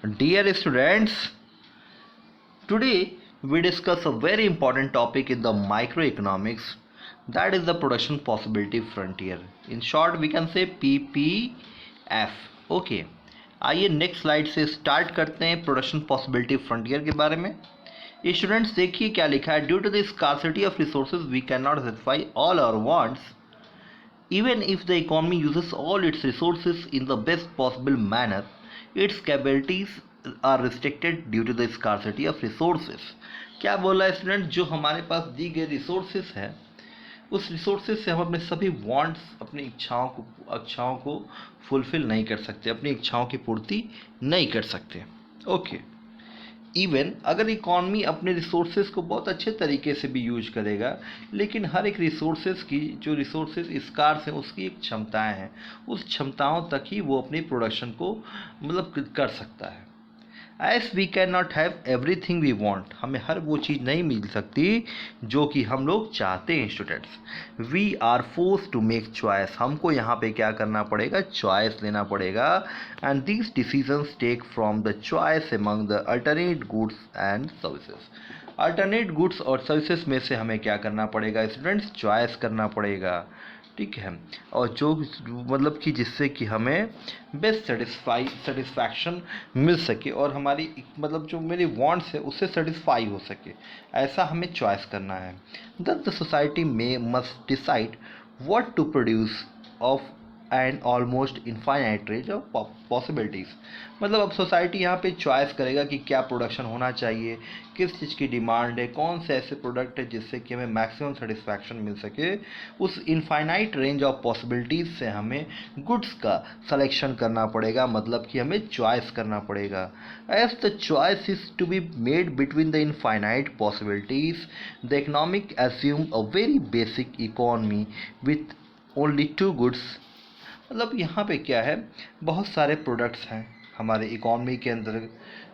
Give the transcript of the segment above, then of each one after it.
Dear students, today we discuss a very important topic in the microeconomics, that is the production possibility frontier. In short, we can say PPF. Okay, आइए next slide से start करते हैं production possibility frontier के बारे में। Students देखिए क्या लिखा है। Due to the scarcity of resources we can not satisfy all our wants even if the economy uses all its resources in the best possible manner, its capabilities are restricted due to the scarcity of resources. क्या बोला है student, जो हमारे पास दी गई resources है उस resources से हम अपने सभी वांट्स, अपनी इच्छाओं को फुलफिल नहीं कर सकते, अपनी इच्छाओं की पूर्ति नहीं कर सकते। ओके, इवन अगर इकॉनमी अपने रिसोर्सेज को बहुत अच्छे तरीके से भी यूज करेगा, लेकिन हर एक रिसोर्सेज की जो रिसोर्सेज स्कार्स हैं उसकी एक क्षमताएं हैं, उस क्षमताओं तक ही वो अपनी प्रोडक्शन को कर सकता है। As we can not have everything we want, हमें हर वो चीज़ नहीं मिल सकती जो कि हम लोग चाहते हैं। Students, we are force to make choice, हमको यहाँ पे क्या करना पड़ेगा, चॉइस लेना पड़ेगा। And these decisions take from the choice among the alternate goods and services. Alternate goods और सर्विसेज में से हमें क्या करना पड़ेगा स्टूडेंट्स, चॉइस करना पड़ेगा। ठीक है, और जो कि जिससे कि हमें बेस्ट सेटिस्फैक्शन मिल सके और हमारी जो मेरी वांट्स है उससे सेटिस्फाई हो सके, ऐसा हमें चॉइस करना है। द सोसाइटी में must decide what to produce of and almost infinite range of possibilities. अब सोसाइटी यहाँ पे चॉइस करेगा कि क्या प्रोडक्शन होना चाहिए, किस चीज़ की डिमांड है, कौन से ऐसे प्रोडक्ट है जिससे कि हमें मैक्सिमम सेटिस्फैक्शन मिल सके। उस इनफाइनाइट रेंज ऑफ पॉसिबिलिटीज़ से हमें गुड्स का सिलेक्शन करना पड़ेगा, कि हमें चॉइस करना पड़ेगा। As the choice is to be made between the infinite possibilities, the economic assume a very basic economy with only two goods. यहाँ पे क्या है, बहुत सारे प्रोडक्ट्स हैं हमारे इकॉनमी के अंदर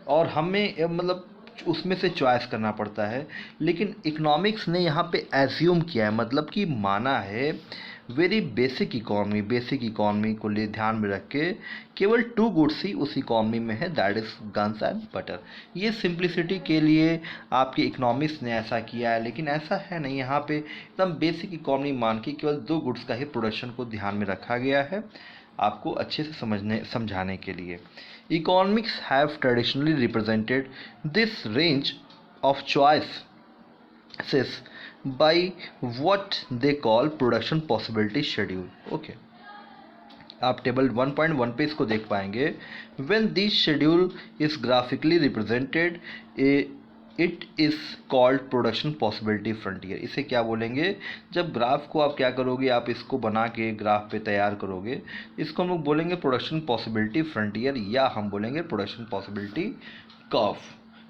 और हमें उसमें से चॉइस करना पड़ता है। लेकिन इकोनॉमिक्स ने यहाँ पे एज्यूम किया है, कि माना है वेरी बेसिक इकॉनमी को ले ध्यान में रख के केवल टू गुड्स ही उस इकॉनमी में है, that is guns and butter. ये सिंप्लिसिटी के लिए आपके इकोनॉमिक्स ने ऐसा किया है, लेकिन ऐसा है नहीं। यहाँ पे एकदम बेसिक इकॉनमी मान के केवल दो गुड्स का ही प्रोडक्शन को ध्यान में रखा गया है, आपको अच्छे से समझाने के लिए। Economics have traditionally represented this range of choices by what they call production possibility schedule. Okay, आप टेबल 1.1 पे इसको देख पाएंगे। when this schedule is graphically represented, it is called production possibility frontier। इसे क्या बोलेंगे, जब ग्राफ को आप क्या करोगे, आप इसको बना के ग्राफ पे तैयार करोगे, इसको हम लोग बोलेंगे प्रोडक्शन पॉसिबिलिटी फ्रंटियर, या हम बोलेंगे प्रोडक्शन पॉसिबिलिटी कर्व।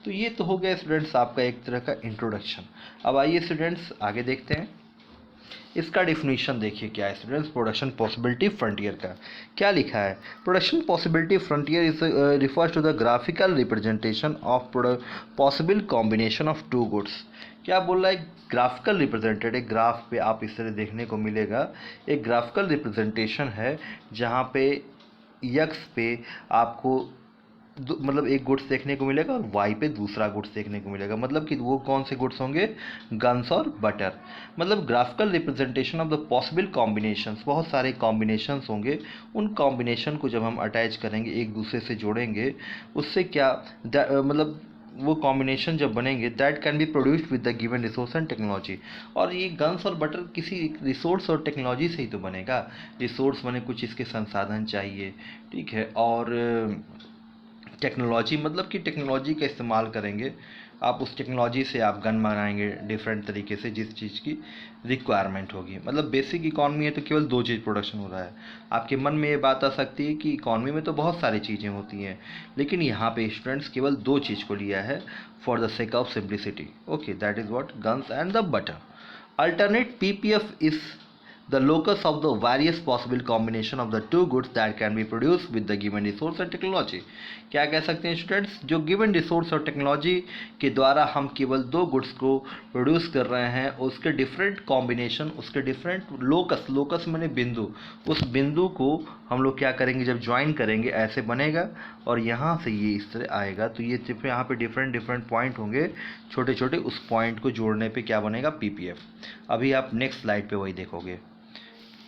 तो ये तो हो गया स्टूडेंट्स आपका एक तरह का इंट्रोडक्शन। अब आइए स्टूडेंट्स आगे देखते हैं। इसका डिफिनीशन देखिए क्या है स्टूडेंट्स, प्रोडक्शन पॉसिबिलिटी फ्रंटियर का क्या लिखा है। Production possibility frontier is refers to the graphical representation of possible combination of two goods. क्या बोल रहा है, ग्राफिकल रिप्रेजेंटेड, एक ग्राफ पे आप इस तरह देखने को मिलेगा, एक ग्राफिकल रिप्रेजेंटेशन है जहाँ पे यक्स पे आपको एक गुड्स देखने को मिलेगा और वाई पे दूसरा गुड्स देखने को मिलेगा। कि वो कौन से गुड्स होंगे, गन्स और butter. Graphical representation of the possible combinations, बहुत सारे कॉम्बिनेशंस होंगे, उन कॉम्बिनेशन को जब हम अटैच करेंगे, एक दूसरे से जोड़ेंगे, उससे क्या वो कॉम्बिनेशन जब बनेंगे, that can be produced with the given resource and technology. और ये गन्स और बटर किसी रिसोर्स और टेक्नोलॉजी से ही तो बनेगा। रिसोर्स बने, कुछ इसके संसाधन चाहिए, ठीक है, और टेक्नोलॉजी कि टेक्नोलॉजी का इस्तेमाल करेंगे आप, उस टेक्नोलॉजी से आप गन बनाएंगे डिफरेंट तरीके से, जिस चीज़ की रिक्वायरमेंट होगी। बेसिक इकॉनमी है तो केवल दो चीज़ प्रोडक्शन हो रहा है। आपके मन में ये बात आ सकती है कि इकॉनमी में तो बहुत सारी चीज़ें होती हैं, लेकिन यहाँ पे स्टूडेंट्स केवल दो चीज़ को लिया है for the sake of simplicity. Okay, that is what, guns and the butter. Alternate PPF is the locus of the various possible combination of the two goods that can be produced with the given resource and technology। क्या कह सकते हैं students, जो given resource और technology के द्वारा हम केवल दो गुड्स को प्रोड्यूस कर रहे हैं, उसके डिफरेंट कॉम्बिनेशन, उसके डिफरेंट लोकस, लोकस माने बिंदु, उस बिंदु को हम लोग क्या करेंगे, जब ज्वाइन करेंगे ऐसे बनेगा और यहाँ से ये इस तरह आएगा। तो ये यहाँ पे डिफरेंट डिफरेंट पॉइंट होंगे छोटे छोटे, उस पॉइंट को जोड़ने पे क्या बनेगा, पीपीएफ। अभी आप नेक्स्ट स्लाइड पे वही देखोगे।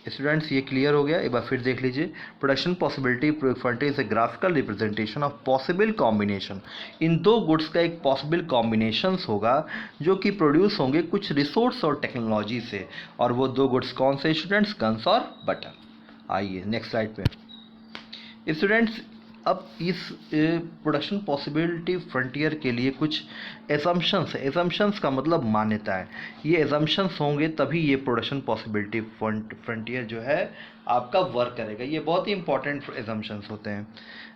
स्टूडेंट्स ये क्लियर हो गया, एक बार फिर देख लीजिए। Production possibility frontier is a graphical representation of possible combination. इन दो गुड्स का एक पॉसिबल कॉम्बिनेशंस होगा जो कि प्रोड्यूस होंगे कुछ रिसोर्स और टेक्नोलॉजी से, और वो दो गुड्स कौन से स्टूडेंट्स, गन्स और बटर। आइए नेक्स्ट स्लाइड पे स्टूडेंट्स। अब इस प्रोडक्शन पॉसिबिलिटी फ्रंटियर के लिए कुछ एजम्पशंस है। एजम्पशंस का मतलब मान्यता है। ये एजम्पशंस होंगे तभी ये प्रोडक्शन पॉसिबिलिटी फ्रंटियर जो है आपका वर्क करेगा। ये बहुत ही इंपॉर्टेंट एजम्पशंस होते हैं।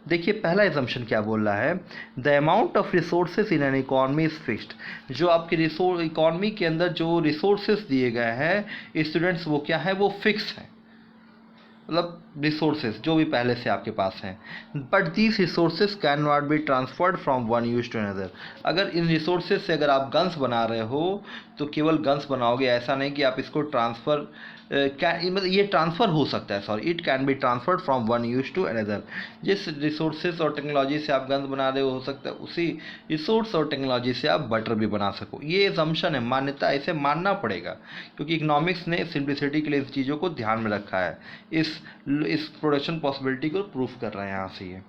देखिए पहला एजम्पशन क्या बोल रहा है, the amount of resources in an economy is fixed. जो आपके इकॉनमी के अंदर जो रिसोर्सेज दिए गए हैं स्टूडेंट्स, वो क्या है, वो फिक्स है, मतलब रिसोर्सेज जो भी पहले से आपके पास हैं। But these resources can not be transferred from one use to another. अगर इन रिसोर्सेज से अगर आप गन्स बना रहे हो तो केवल गन्स बनाओगे, ऐसा नहीं कि आप इसको ट्रांसफ़र मतलब ये ट्रांसफ़र हो सकता है, sorry, it can be transferred from one use to another. जिस रिसोर्सेज और टेक्नोलॉजी से आप गन्स बना रहे हो सकता है उसी रिसोर्स और टेक्नोलॉजी से आप बटर भी बना सको। ये असम्पशन है, मान्यता, इसे मानना पड़ेगा क्योंकि इकोनॉमिक्स ने सिंप्लिसिटी के लिए इन चीज़ों को ध्यान में रखा है। इस प्रोडक्शन पॉसिबिलिटी को प्रूफ कर रहे हैं यहाँ से ये।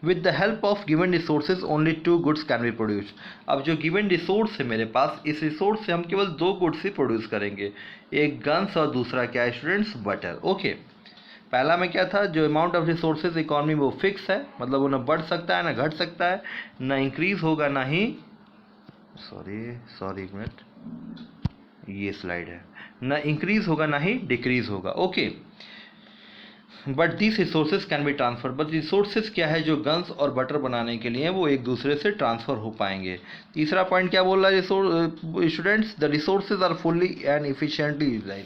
With the help of given resources only two goods can be produce. अब जो गिवन रिसोर्स है मेरे पास, इस रिसोर्स से हम केवल दो गुड्स ही प्रोड्यूस करेंगे, एक गन्स और दूसरा क्या है स्टूडेंट्स, बटर। ओके, पहला में क्या था, जो अमाउंट ऑफ रिसोर्सेज इकॉनमी वो फिक्स है, मतलब वो ना बढ़ सकता है ना घट सकता है, ना इंक्रीज होगा ना ही, सॉरी एक मिनट, ये स्लाइड है, ना इंक्रीज होगा ना ही डिक्रीज होगा। Okay, but this resources can be transfer. But resources क्या है, जो गन्स और बटर बनाने के लिए वो एक दूसरे से ट्रांसफ़र हो पाएंगे। तीसरा पॉइंट क्या बोल रहा है students, the resources are fully and efficiently utilize.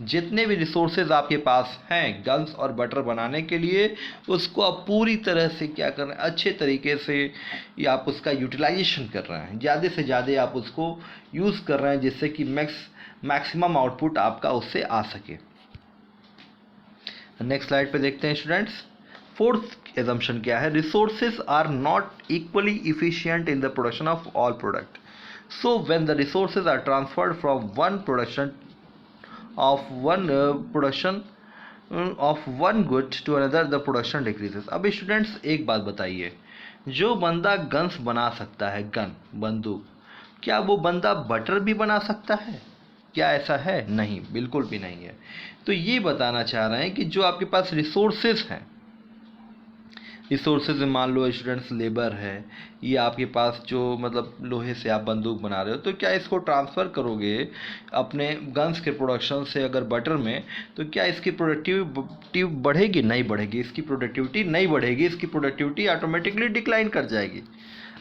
जितने भी रिसोर्सेज आपके पास हैं गन्स और बटर बनाने के लिए, उसको आप पूरी तरह से क्या कर रहे हैं, अच्छे तरीके से या आप उसका यूटिलाइजेशन कर रहे हैं, ज़्यादा से ज़्यादा आप उसको यूज़ कर रहे हैं जिससे कि मैक्सिमम आउटपुट आपका उससे आ सके। नेक्स्ट स्लाइड पे देखते हैं स्टूडेंट्स। फोर्थ एजम्पशन क्या है, resources are not equally efficient in the production of all product. So when the resources are transferred from one production of one good to another, the production decreases. अब students एक बात बताइए, जो बंदा guns बना सकता है, गन, बंदूक, क्या वो बंदा बटर भी बना सकता है? क्या ऐसा है? नहीं, बिल्कुल भी नहीं है। तो ये बताना चाह रहे हैं कि जो आपके पास रिसोर्सेज हैं, रिसोर्सेज मान लो स्टूडेंट्स लेबर है, ये आपके पास जो मतलब लोहे से आप बंदूक बना रहे हो, तो क्या इसको ट्रांसफ़र करोगे अपने गन्स के प्रोडक्शन से अगर बटर में, तो क्या इसकी प्रोडक्टिविटी बढ़ेगी? नहीं बढ़ेगी। इसकी प्रोडक्टिविटी नहीं बढ़ेगी, इसकी प्रोडक्टिविटी ऑटोमेटिकली डिक्लाइन कर जाएगी।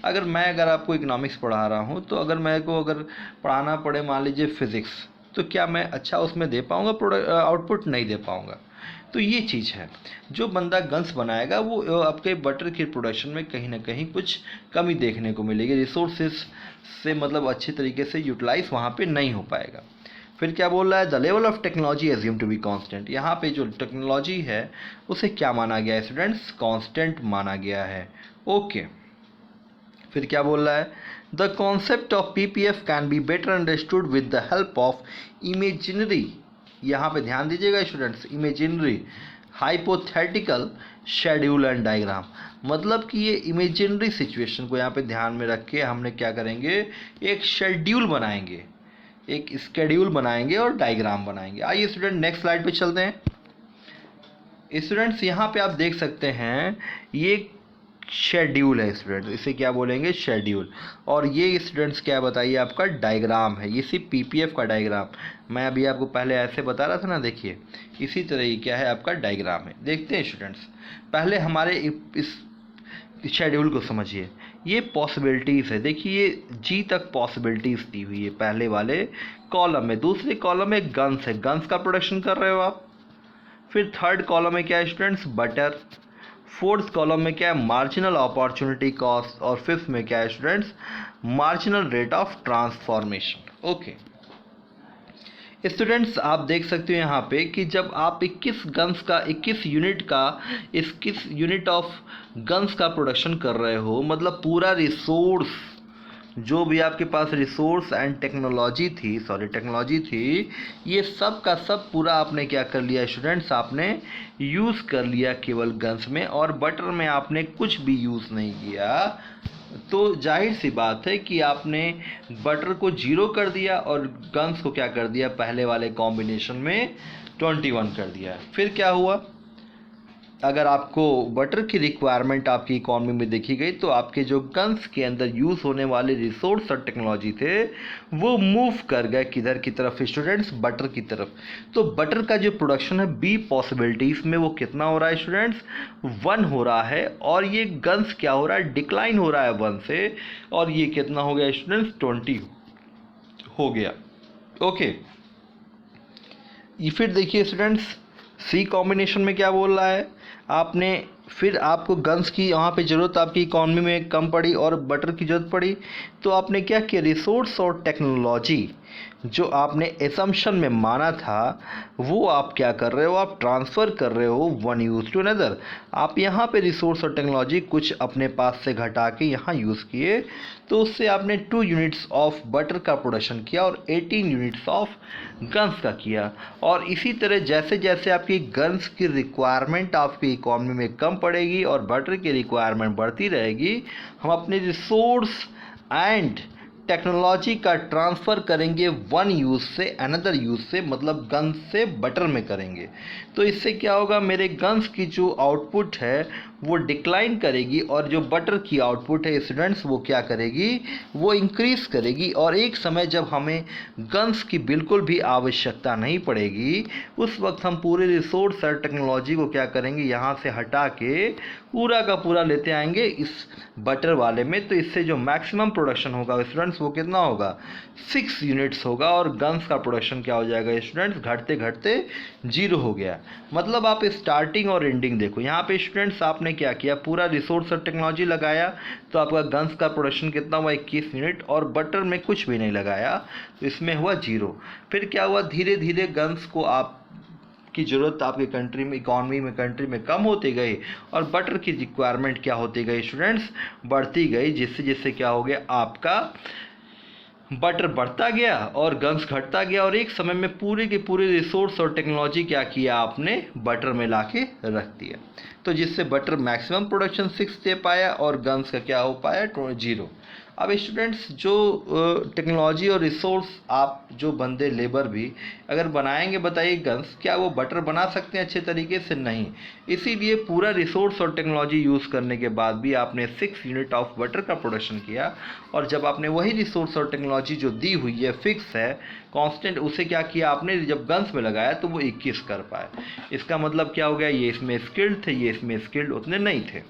अगर आपको इकोनॉमिक्स पढ़ा रहा हूँ, तो अगर मेरे को अगर पढ़ाना पड़े मान लीजिए फिज़िक्स, तो क्या मैं अच्छा उसमें दे पाऊँगा आउटपुट? नहीं दे पाऊँगा। तो ये चीज़ है, जो बंदा गन्स बनाएगा वो आपके बटर के प्रोडक्शन में कहीं ना कहीं कुछ कमी देखने को मिलेगी, रिसोर्सेज से मतलब अच्छे तरीके से यूटिलाइज वहाँ पे नहीं हो पाएगा। फिर क्या बोल रहा है, the level of technology assume to be constant. यहाँ पे जो टेक्नोलॉजी है उसे क्या माना गया है स्टूडेंट्स? कांस्टेंट माना गया है। ओके, फिर क्या बोल रहा है, the concept of PPF can be better understood with the help of imaginary. यहाँ पे ध्यान दीजिएगा students, imaginary hypothetical schedule and diagram. मतलब कि ये इमेजिनरी सिचुएशन को यहाँ पे ध्यान में रख के हमने क्या करेंगे, एक शेड्यूल बनाएंगे, एक स्केड्यूल बनाएंगे और डायग्राम बनाएंगे। आइए स्टूडेंट नेक्स्ट स्लाइड पे चलते हैं। स्टूडेंट्स यहाँ पे आप देख सकते हैं ये शेड्यूल है स्टूडेंट्स, इसे क्या बोलेंगे, शेड्यूल। और ये स्टूडेंट्स क्या बताइए, आपका डायग्राम है, ये सिर्फ पीपीएफ का डायग्राम। मैं अभी आपको पहले ऐसे बता रहा था ना, देखिए इसी तरह ये क्या है, आपका डायग्राम है। देखते हैं स्टूडेंट्स, पहले हमारे इस शेड्यूल को समझिए, ये पॉसिबिलिटीज़ है। देखिए ये जी तक पॉसिबिलिटीज़ दी हुई है पहले वाले कॉलम में। दूसरे कॉलम में गन्स है, गन्स का प्रोडक्शन कर रहे हो आप। फिर थर्ड कॉलम में क्या है स्टूडेंट्स, बटर। फोर्थ कॉलम में क्या है, मार्जिनल अपॉर्चुनिटी कॉस्ट। और फिफ्थ में क्या है students, marginal rate of transformation. Okay students, आप देख सकते हो यहाँ पे कि जब आप 21 यूनिट ऑफ गन्स का प्रोडक्शन कर रहे हो, मतलब पूरा रिसोर्स, जो भी आपके पास रिसोर्स एंड टेक्नोलॉजी थी, ये सब का सब पूरा आपने क्या कर लिया स्टूडेंट्स, आपने यूज़ कर लिया केवल गन्स में, और बटर में आपने कुछ भी यूज़ नहीं किया। तो जाहिर सी बात है कि आपने बटर को 0 कर दिया और गन्स को क्या कर दिया, पहले वाले कॉम्बिनेशन में 21 कर दिया। फिर क्या हुआ, अगर आपको बटर की रिक्वायरमेंट आपकी इकॉनमी में देखी गई तो आपके जो गन्स के अंदर यूज़ होने वाले रिसोर्स और टेक्नोलॉजी थे वो मूव कर गए किधर की तरफ स्टूडेंट्स, बटर की तरफ। तो बटर का जो प्रोडक्शन है बी पॉसिबिलिटीज़ में वो कितना हो रहा है स्टूडेंट्स, 1 हो रहा है। और ये गन्स क्या हो रहा है, डिक्लाइन हो रहा है 1 से, और ये कितना हो गया स्टूडेंट्स, 20 हो गया। ओके ये फिर देखिए स्टूडेंट्स, सी कॉम्बिनेशन में क्या बोल रहा है, आपने फिर आपको गन्स की यहाँ पे ज़रूरत आपकी इकॉनमी में कम पड़ी और बटर की ज़रूरत पड़ी, तो आपने क्या किया, रिसोर्स और टेक्नोलॉजी जो आपने एसम्पशन में माना था वो आप क्या कर रहे हो, आप ट्रांसफ़र कर रहे हो वन यूज़ टू अनदर। आप यहाँ पे रिसोर्स और टेक्नोलॉजी कुछ अपने पास से घटा के यहाँ यूज़ किए, तो उससे आपने 2 यूनिट्स ऑफ बटर का प्रोडक्शन किया और 18 यूनिट्स ऑफ गन्स का किया। और इसी तरह जैसे जैसे आपकी गन्स की रिक्वायरमेंट आपकी इकॉनमी में कम पड़ेगी और बटर की रिक्वायरमेंट बढ़ती रहेगी, हम अपने रिसोर्स एंड टेक्नोलॉजी का ट्रांसफ़र करेंगे वन यूज़ से अनदर यूज़ से, मतलब गन्स से बटर में करेंगे। तो इससे क्या होगा, मेरे गन्स की जो आउटपुट है वो डिक्लाइन करेगी और जो बटर की आउटपुट है स्टूडेंट्स वो क्या करेगी, वो इंक्रीज़ करेगी। और एक समय जब हमें गन्स की बिल्कुल भी आवश्यकता नहीं पड़ेगी, उस वक्त हम पूरे रिसोर्स और टेक्नोलॉजी को क्या करेंगे, यहाँ से हटा के पूरा का पूरा लेते आएंगे इस बटर वाले में। तो इससे जो मैक्सिमम प्रोडक्शन होगा स्टूडेंट्स वो कितना होगा, 6 यूनिट्स होगा। और गन्स का प्रोडक्शन क्या हो जाएगा स्टूडेंट्स, घटते घटते 0 हो गया। मतलब आप स्टार्टिंग और एंडिंग देखो, यहाँ पे स्टूडेंट्स आपने क्या किया, पूरा रिसोर्स और टेक्नोलॉजी लगाया, तो आपका गन्स का प्रोडक्शन कितना हुआ, 21 यूनिट, और बटर में कुछ भी नहीं लगाया तो इसमें हुआ 0। फिर क्या हुआ, धीरे धीरे गन्स को आप की ज़रूरत आपके कंट्री में कंट्री में कम होती गई और बटर की रिक्वायरमेंट क्या होती गई स्टूडेंट्स, बढ़ती गई। जिससे जिससे क्या हो गया, आपका बटर बढ़ता गया और गन्स घटता गया, और एक समय में पूरे के पूरे रिसोर्स और टेक्नोलॉजी क्या किया आपने, बटर में लाके रख दिया। तो जिससे बटर मैक्सिमम प्रोडक्शन 6 दे पाया और गन्स का क्या हो पाया, 0। अब स्टूडेंट्स जो टेक्नोलॉजी और रिसोर्स आप जो बंदे लेबर भी अगर बनाएंगे, बताइए गन्स क्या वो बटर बना सकते हैं अच्छे तरीके से, नहीं। इसीलिए पूरा रिसोर्स और टेक्नोलॉजी यूज़ करने के बाद भी आपने 6 यूनिट ऑफ बटर का प्रोडक्शन किया। और जब आपने वही रिसोर्स और टेक्नोलॉजी जो दी हुई है, फिक्स है, कांस्टेंट, उसे क्या किया आपने, जब गन्स में लगाया तो वो 21 कर पाए। इसका मतलब क्या हो गया, ये इसमें स्किल्ड थे, ये इसमें स्किल्ड उतने नहीं थे।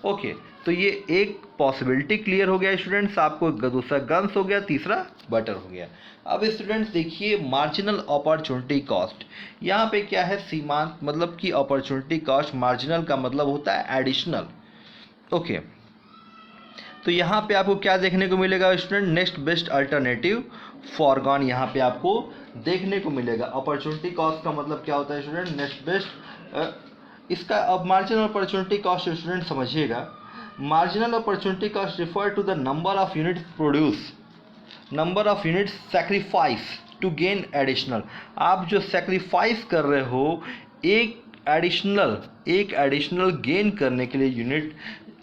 ओके तो ये एक पॉसिबिलिटी क्लियर हो गया स्टूडेंट्स आपको, दूसरा गन्स हो गया, तीसरा बटर हो गया। अब स्टूडेंट्स देखिए मार्जिनल अपॉर्चुनिटी कॉस्ट, यहाँ पे क्या है, सीमांत, मतलब कि अपॉर्चुनिटी कॉस्ट, मार्जिनल का मतलब होता है एडिशनल। ओके तो यहाँ पे आपको क्या देखने को मिलेगा student, next best alternative foregone यहाँ पे आपको देखने को मिलेगा। अपॉर्चुनिटी कॉस्ट का मतलब क्या होता है स्टूडेंट, नेक्स्ट बेस्ट। इसका अब मार्जिनल अपॉर्चुनिटी कॉस्ट स्टूडेंट समझिएगा, marginal opportunity cost refer to the number of units produce, number of units sacrifice to gain additional. आप जो सैक्रिफाइस कर रहे हो एक एडिशनल गेन करने के लिए यूनिट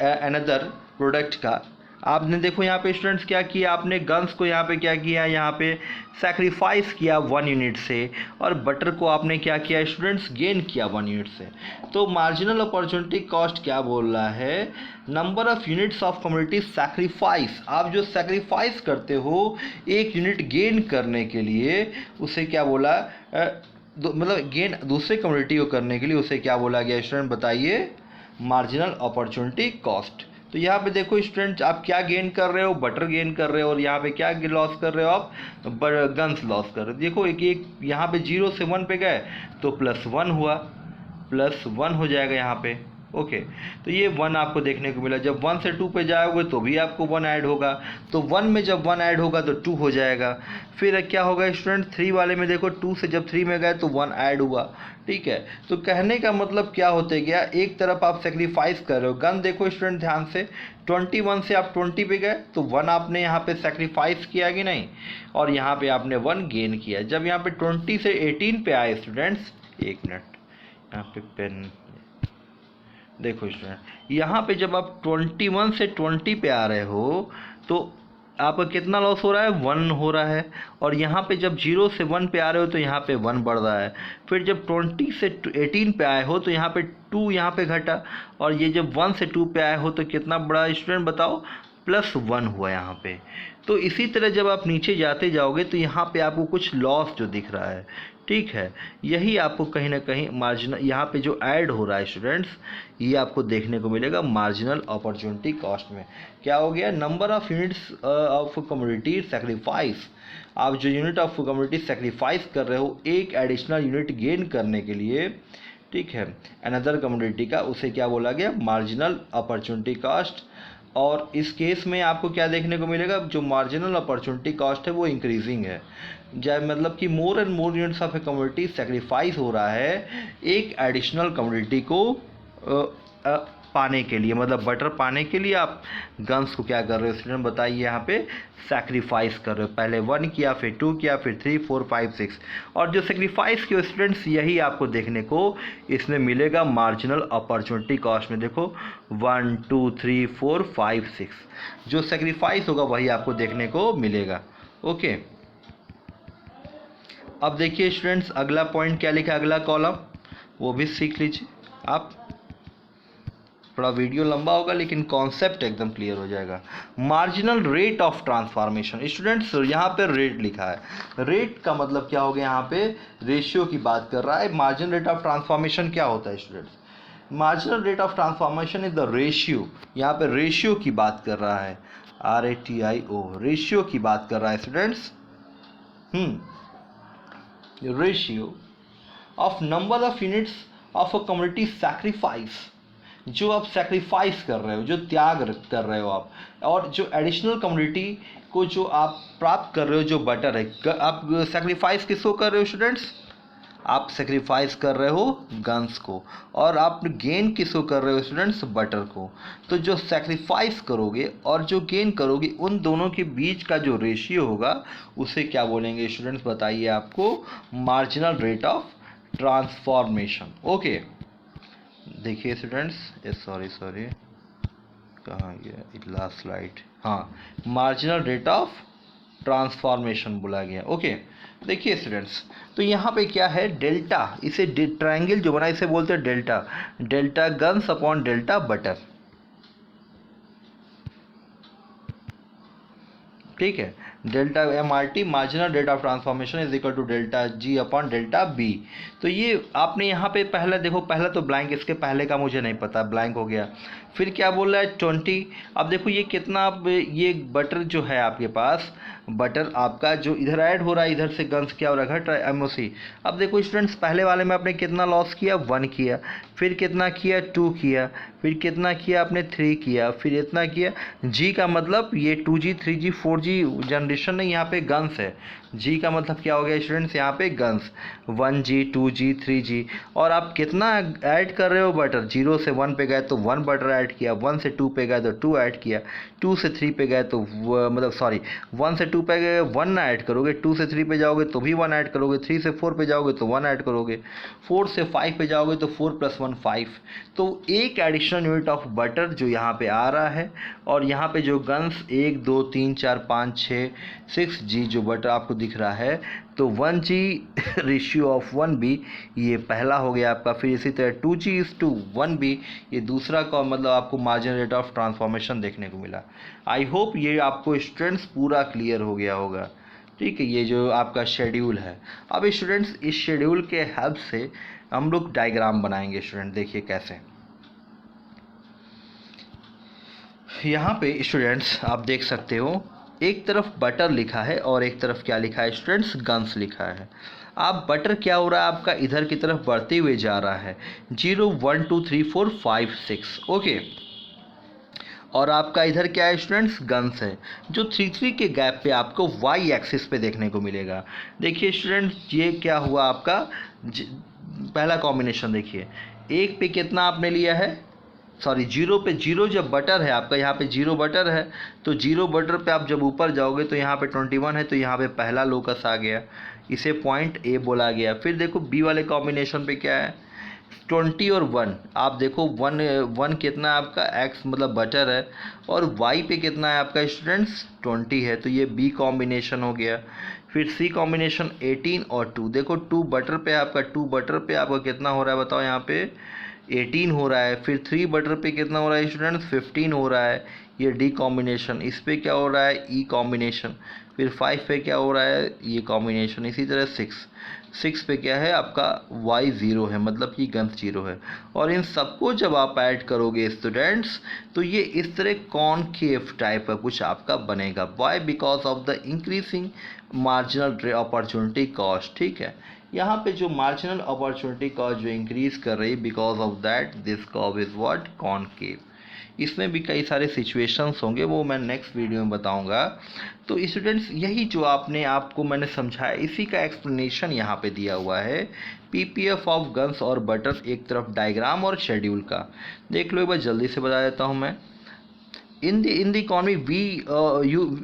अनदर प्रोडक्ट का, आपने देखो यहाँ पे स्टूडेंट्स क्या किया, आपने गन्स को यहाँ पे क्या किया, यहाँ पे सैक्रिफाइस किया 1 यूनिट से, और बटर को आपने क्या किया स्टूडेंट्स, गेन किया 1 यूनिट से। तो मार्जिनल अपॉर्चुनिटी कॉस्ट क्या बोल रहा है, number of units of community sacrifice, आप जो सैक्रिफाइस करते हो 1 यूनिट गेन करने के लिए, उसे क्या बोला, मतलब गेन दूसरे कम्युनिटी को करने के लिए उसे क्या बोला गया स्टूडेंट, बताइए, मार्जिनल अपॉर्चुनिटी कॉस्ट। तो यहाँ पे देखो स्टूडेंट, आप क्या गेन कर रहे हो, बटर गेन कर रहे हो, और यहाँ पे क्या लॉस कर रहे हो आप, गन्स लॉस कर रहे हो। देखो एक यहाँ पे 0 से 1 पे गए तो +1 हुआ, +1 हो जाएगा यहाँ पे। ओके, तो ये 1 आपको देखने को मिला। जब 1 से 2 पे जाओगे तो भी आपको 1 ऐड होगा, तो 1 में जब 1 ऐड होगा तो 2 हो जाएगा। फिर क्या होगा स्टूडेंट, 3 वाले में देखो 2 से जब 3 में गए तो 1 ऐड हुआ। ठीक है, तो कहने का मतलब क्या होते गया, एक तरफ आप सेक्रीफाइस कर रहे हो। गन देखो स्टूडेंट ध्यान से, 21 से आप 20 पे गए तो 1 आपने यहाँ पे सेक्रीफाइस किया कि नहीं, और यहाँ पे आपने 1 गेन किया। जब यहाँ पे 20 से 18 पे आए स्टूडेंट्स, एक मिनट यहाँ पे पेन, देखो स्टूडेंट यहाँ पे जब आप 21 से 20 पे आ रहे हो तो आपका कितना लॉस हो रहा है, 1 हो रहा है। और यहाँ पे जब 0 से 1 पे आ रहे हो तो यहाँ पे 1 बढ़ रहा है। फिर जब 20 से 18 पे आए हो तो यहाँ पे 2 यहाँ पे घटा, और ये जब 1 से 2 पे आए हो तो कितना बढ़ा स्टूडेंट बताओ, +1 हुआ यहाँ पे। तो इसी तरह जब आप नीचे जाते जाओगे तो यहाँ पे आपको कुछ लॉस जो दिख रहा है, ठीक है, यही आपको कहीं ना कहीं मार्जिनल यहाँ पे जो ऐड हो रहा है स्टूडेंट्स, ये आपको देखने को मिलेगा मार्जिनल अपॉर्चुनिटी कॉस्ट में। क्या हो गया, number of units of community sacrifice. आप जो यूनिट ऑफ कम्युनिटी सेक्रीफाइस कर रहे हो एक एडिशनल यूनिट गेन करने के लिए, ठीक है, अनदर कम्युनिटी का, उसे क्या बोला गया, मार्जिनल अपॉर्चुनिटी कॉस्ट। और इस केस में आपको क्या देखने को मिलेगा, जो मार्जिनल अपॉर्चुनिटी कॉस्ट है वो इंक्रीजिंग है। जब मतलब कि more and more units of a community sacrifice हो रहा है एक एडिशनल कम्युनिटी को पाने के लिए, मतलब बटर पाने के लिए आप गन्स को क्या कर रहे हो स्टूडेंट बताइए, यहाँ पे सैक्रिफाइस कर रहे हो। पहले 1 किया, फिर 2 किया, फिर 3 4 5 6, और जो सेक्रीफाइस किया स्टूडेंट्स यही आपको देखने को इसमें मिलेगा मार्जिनल अपॉर्चुनिटी कॉस्ट में। देखो 1 2 3 4 5 6 जो सेक्रीफाइस होगा वही आपको देखने को मिलेगा। ओके, अब देखिए स्टूडेंट्स अगला पॉइंट क्या लिखा है, अगला कॉलम वो भी सीख लीजिए आप। थोड़ा वीडियो लंबा होगा लेकिन कॉन्सेप्ट एकदम क्लियर हो जाएगा। Marginal rate of transformation students, यहाँ पे रेट लिखा है। रेट का मतलब क्या हो गया, यहाँ पे रेशियो की बात कर रहा है। मार्जिनल रेट ऑफ ट्रांसफॉर्मेशन क्या होता है students, marginal rate of transformation is the ratio, यहाँ पे रेशियो की बात कर रहा है, RATIO, रेशियो की बात कर रहा है students. Ratio of number of units of a community sacrifice, जो आप सैक्रिफाइस कर रहे हो, जो त्याग कर रहे हो आप, और जो एडिशनल कम्युनिटी को जो आप प्राप्त कर रहे हो, जो बटर है। आप सैक्रिफाइस किसको कर रहे हो स्टूडेंट्स, आप सेक्रीफाइस कर रहे हो गन्स को, और आप गेन किसको कर रहे हो स्टूडेंट्स, बटर को। तो जो सेक्रीफाइस करोगे और जो गेन करोगे उन दोनों के बीच का जो रेशियो होगा उसे क्या बोलेंगे स्टूडेंट्स बताइए आपको, marginal rate of transformation. Okay, देखिए स्टूडेंट्स, सॉरी कहाँ गया लास्ट स्लाइड, हाँ, मार्जिनल रेट ऑफ ट्रांसफॉर्मेशन बोला गया। ओके, देखिए स्टूडेंट्स, तो यहाँ पे क्या है, डेल्टा, इसे ट्रायंगल जो बना इसे बोलते हैं delta, delta guns upon delta butter, ठीक है। Delta MRT marginal rate of transformation is equal to delta G upon delta B। तो ये आपने यहाँ पे पहला देखो, पहला तो ब्लैंक, इसके पहले का मुझे नहीं पता, ब्लैंक हो गया। फिर क्या बोल रहा है 20। अब देखो ये कितना, अब ये बटर जो है आपके पास, बटर आपका जो इधर ऐड हो रहा है, इधर से गन्स क्या हो रहा है, घट रहा है, MOC। अब देखो स्टूडेंट्स पहले वाले में आपने कितना लॉस किया, 1 किया, फिर कितना किया, 2 किया, फिर कितना किया आपने, 3 किया, फिर इतना किया। G का मतलब ये 2G 3G 4G जनरेशन नहीं, यहाँ पे गन्स है। G का मतलब क्या हो गया स्टूडेंट्स, यहाँ पे गन्स 1G 2G 3G, और आप कितना ऐड कर रहे हो बटर, 0 से 1 पे गए तो 1 बटर ऐड किया, 1 से 2 पे गए तो 2 ऐड किया, 2 से 3 पे गए तो मतलब सॉरी 1 से 2 पे गए 1 ना ऐड करोगे, 2 से 3 पे जाओगे तो भी 1 ऐड करोगे, 3 से 4 पे जाओगे तो 1 ऐड करोगे, 4 से 5 पे जाओगे तो 4 + 1 5। तो एक एडिशनल यूनिट ऑफ बटर जो यहाँ पे आ रहा है, और यहाँ पे जो गन्स 1 2 3 4 5 6 6G जो बटर आपको दिख रहा है, तो 1G रेशियो ऑफ 1B ये पहला हो गया आपका। फिर इसी तरह 2G/1B ये दूसरा का मतलब आपको मार्जिनल रेट ऑफ ट्रांसफॉर्मेशन देखने को मिला। आई होप ये आपको स्टूडेंट्स पूरा क्लियर हो गया होगा, ठीक है। ये जो आपका शेड्यूल है, अब स्टूडेंट्स इस शेड्यूल के हेल्प से हम लोग डायग्राम बनाएंगे स्टूडेंट, देखिए कैसे। यहाँ पे स्टूडेंट्स आप देख सकते हो, एक तरफ बटर लिखा है और एक तरफ क्या लिखा है स्टूडेंट्स, गन्स लिखा है। आप बटर क्या हो रहा है आपका इधर की तरफ बढ़ते हुए जा रहा है, 0 1 2 3 4 5 6, ओके। और आपका इधर क्या है स्टूडेंट्स, गन्स है, जो 3 3 के गैप पे आपको वाई एक्सिस पे देखने को मिलेगा। देखिए स्टूडेंट्स ये क्या हुआ आपका, पहला कॉम्बिनेशन देखिए, एक पे कितना आपने लिया है, सॉरी जीरो पे, जीरो जब बटर है आपका, यहाँ पे जीरो बटर है, तो जीरो बटर पे आप जब ऊपर जाओगे तो यहाँ पे 21 है, तो यहाँ पे पहला लोकस आ गया, इसे पॉइंट ए बोला गया। फिर देखो बी वाले कॉम्बिनेशन पे क्या है, 20 और 1, आप देखो 1 कितना है आपका, एक्स मतलब बटर है, और वाई पे कितना है आपका स्टूडेंट्स, 20 है, तो ये बी कॉम्बिनेशन हो गया। फिर सी कॉम्बिनेशन 18 और 2, देखो 2 बटर पे आपका, 2 बटर पे आपका कितना हो रहा है बताओ, यहाँ पे 18 हो रहा है। फिर 3 बटर पे कितना हो रहा है स्टूडेंट्स, 15 हो रहा है, ये डी कॉम्बिनेशन। इस पे क्या हो रहा है, ई कॉम्बिनेशन। फिर 5 पे क्या हो रहा है, ये कॉम्बिनेशन। इसी तरह 6 पे क्या है आपका, y 0 है, मतलब कि गन्स 0 है। और इन सबको जब आप ऐड करोगे स्टूडेंट्स, तो ये इस तरह कॉनकेव टाइप का कुछ आपका बनेगा। Why, because of the increasing marginal opportunity cost, ठीक है। यहाँ पे जो मार्जिनल अपॉर्चुनिटी कॉस्ट जो इंक्रीज कर रही है, because of that this curve is what, concave. इसमें भी कई सारे सिचुएशंस होंगे, वो मैं नेक्स्ट वीडियो में बताऊंगा। तो स्टूडेंट्स यही जो आपको मैंने समझाया, इसी का एक्सप्लेनेशन यहाँ पे दिया हुआ है। पीपीएफ ऑफ गन्स और बटर, एक तरफ डायग्राम और शेड्यूल का देख लो, एक बार जल्दी से बता देता हूँ मैं। In the economy,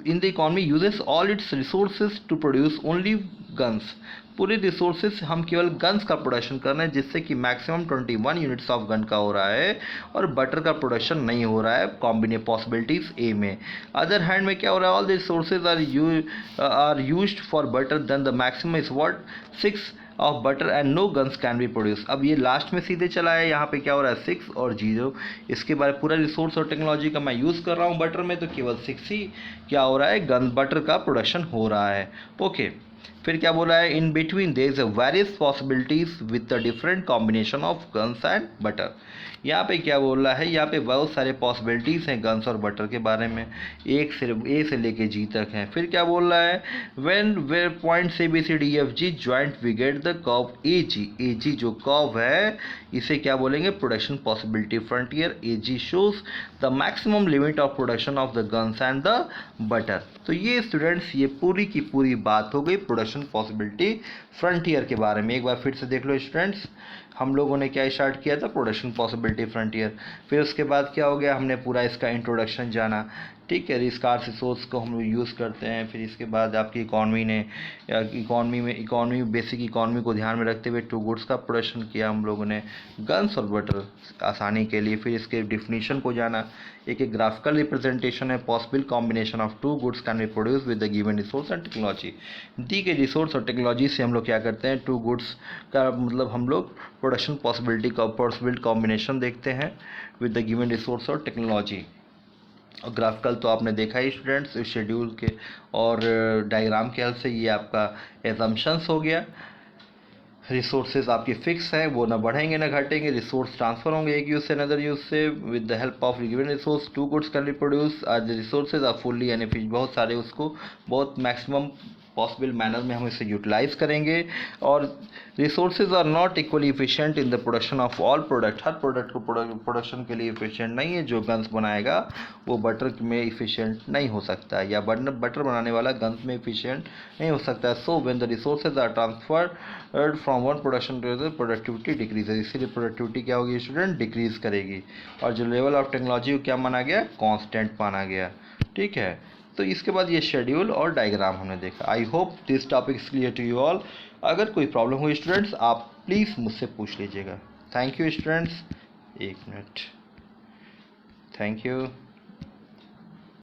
in the economy uses all its resources to produce only guns. पूरे रिसोर्सेज हम केवल गन्स का प्रोडक्शन कर रहे हैं, जिससे कि मैक्सिमम 21 यूनिट्स ऑफ गन का हो रहा है, और बटर का प्रोडक्शन नहीं हो रहा है पॉसिबिलिटीज ए में। अदर हैंड में क्या हो रहा है, all the resources are used for butter, then the maximum is what, 6 of butter and no guns can be produce. अब ये लास्ट में सीधे चला है, यहाँ पे क्या हो रहा है 6 और 0। इसके बारे पूरा रिसोर्स और टेक्नोलॉजी का मैं यूज़ कर रहा हूँ बटर में, तो केवल 6 ही क्या हो रहा है, गन बटर का प्रोडक्शन हो रहा है, ओके। फिर क्या बोला है, in between their is a various possibilities with the different combination of guns and butter. यहाँ पे क्या बोल रहा है, यहाँ पे बहुत सारे पॉसिबिलिटीज़ हैं गन्स और बटर के बारे में, एक से ए से लेके जी तक हैं। फिर क्या बोल रहा है, when there points A B C D F G joint we get the curve A G जो कर्व है इसे क्या बोलेंगे, production possibility frontier. A G shows the maximum limit of production of the guns and the butter. तो ये students ये पूरी की पूरी बात हो गई प्रोडक्शन पॉसिबिलिटी फ्रंटियर के बारे में। एक बार फिर से देख लो स्टूडेंट्स, हम लोगों ने क्या स्टार्ट किया था, प्रोडक्शन पॉसिबिलिटी फ्रंटियर। फिर उसके बाद क्या हो गया, हमने पूरा इसका इंट्रोडक्शन जाना, ठीक है, स्कार्स रिसोर्स को हम लोग यूज़ करते हैं। फिर इसके बाद आपकी इकॉनमी बेसिक इकॉनमी को ध्यान में रखते हुए 2 गुड्स का प्रोडक्शन किया हम लोगों ने, गन्स और बटर आसानी के लिए। फिर इसके डिफिनीशन को जाना, एक ग्राफिकल रिप्रेजेंटेशन है, possible combination of 2 goods can be produce with the given resource and technology. दी गई रिसोर्स और टेक्नोलॉजी से हम लोग क्या करते हैं, 2 गुड्स का मतलब हम लोग प्रोडक्शन पॉसिबिलिटी का पॉसिबल कॉम्बिनेशन देखते हैं विद द गिवन रिसोर्स और टेक्नोलॉजी। और ग्राफिकल तो आपने देखा ही स्टूडेंट्स, शेड्यूल के और डायग्राम के हेल्प से ये आपका एजम्पशंस हो गया। रिसोर्सेज आपके फिक्स हैं, वो ना बढ़ेंगे ना घटेंगे, रिसोर्स ट्रांसफर होंगे एक यूज से अनदर यूज से with the help of given resource. 2 goods can be produce आज रिसोर्सेज आर फुल्ली एनएफिशिएंट, बहुत सारे उसको बहुत मैक्सिमम पॉसिबल मैनर में हम इसे यूटिलाइज करेंगे। और resources are not equally efficient in the production of all product, हर प्रोडक्ट को प्रोडक्शन के लिए इफिशिएंट नहीं है। जो गन्स बनाएगा वो बटर में इफिशिएंट नहीं हो सकता है, या बटर बनाने वाला गन्स में इफिशिएंट नहीं हो सकता है। So when the resources are transferred from one production to other, productivity decreases, इसीलिए प्रोडक्टिविटी क्या होगी स्टूडेंट, डिक्रीज करेगी। और जो लेवल ऑफ टेक्नोलॉजी को क्या माना गया, कांस्टेंट माना गया, ठीक है। तो इसके बाद ये शेड्यूल और डायग्राम हमने देखा। I hope this topic is clear to you all. अगर कोई प्रॉब्लम हुई स्टूडेंट्स आप प्लीज़ मुझसे पूछ लीजिएगा। Thank you students, 1 minute, thank you.